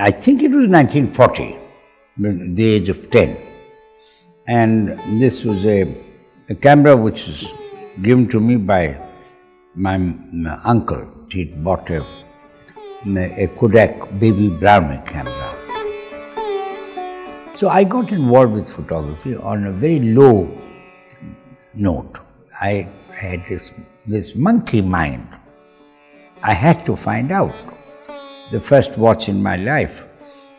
I think it was 1940, the age of 10. And this was a camera which was given to me by my uncle. He bought a Kodak baby Brownie camera. So I got involved with photography on a very low note. I had this monkey mind. I had to find out. The first watch in my life.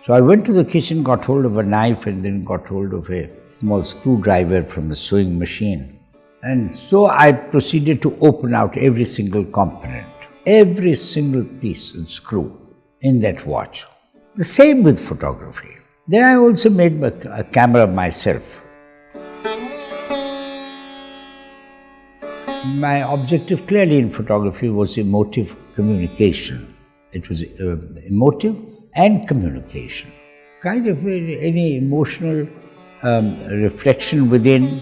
So I went to the kitchen, got hold of a knife, and then got hold of a small screwdriver from a sewing machine. And so I proceeded to open out every single component, every single piece and screw in that watch. The same with photography. Then I also made a camera myself. My objective clearly in photography was emotive communication. It was emotive and communication. Kind of any emotional reflection within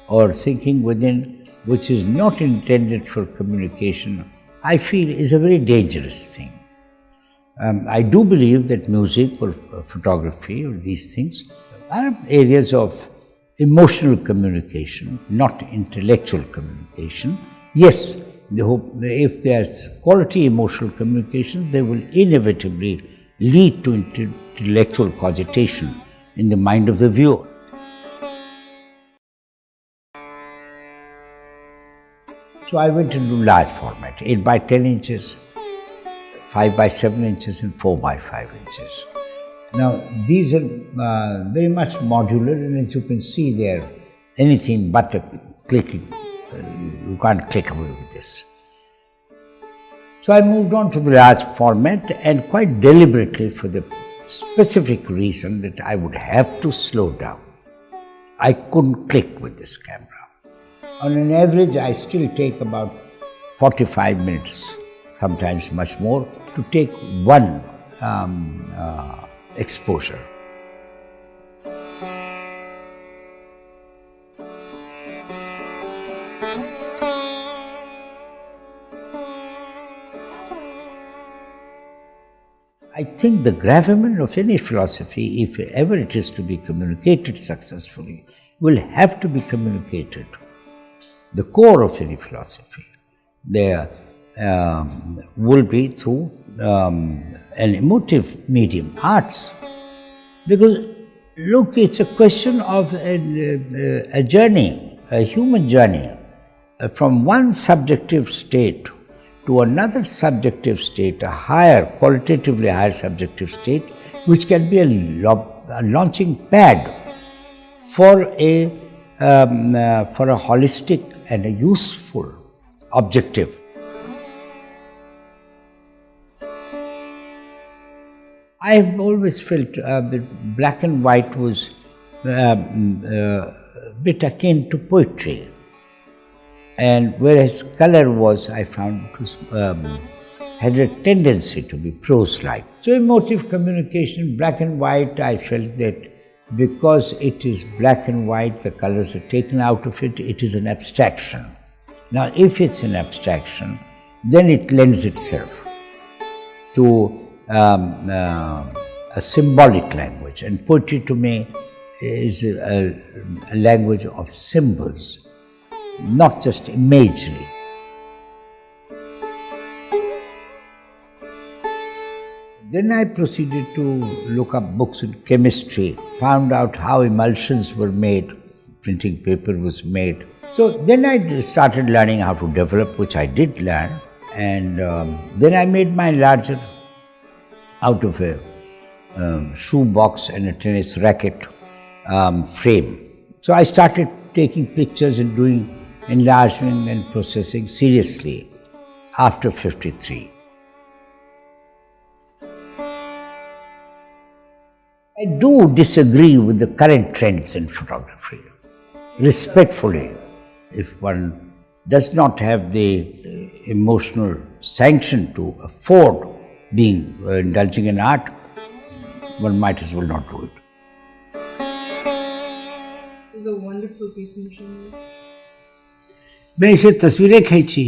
or thinking within which is not intended for communication, I feel is a very dangerous thing. I do believe that music or photography or these things are areas of emotional communication, not intellectual communication. Yes, if there's quality emotional communication, they will inevitably lead to intellectual cogitation in the mind of the viewer. So I went into large format, 8 by 10 inches, 5 by 7 inches and 4 by 5 inches. Now these are very much modular, and as you can see they are anything but a clicking. You can't click away with this. So I moved on to the large format, and quite deliberately for the specific reason that I would have to slow down. I couldn't click with this camera. On an average, I still take about 45 minutes, sometimes much more, to take one exposure. I think the gravamen of any philosophy, if ever it is to be communicated successfully, will have to be communicated. The core of any philosophy there will be through an emotive medium, arts. Because look, it's a question of a journey, a human journey, from one subjective state to another subjective state, a higher, qualitatively higher subjective state, which can be a launching pad for a holistic and a useful objective. I have always felt that black and white was a bit akin to poetry. And whereas color was, I found, had a tendency to be prose-like. So emotive communication, black and white, I felt that because it is black and white, the colors are taken out of it, it is an abstraction. Now if it's an abstraction, then it lends itself to a symbolic language. And poetry to me is a language of symbols, not just imagery. Then I proceeded to look up books in chemistry, found out how emulsions were made, printing paper was made. So then I started learning how to develop, which I did learn, and then I made my larger out of a shoe box and a tennis racket frame. So I started taking pictures and doing enlargement and processing seriously after 53. I do disagree with the current trends in photography, respectfully. If one does not have the emotional sanction to afford being indulging in art, one might as well not do it. This is a wonderful piece of machinery. मैं इसे तस्वीरें खींची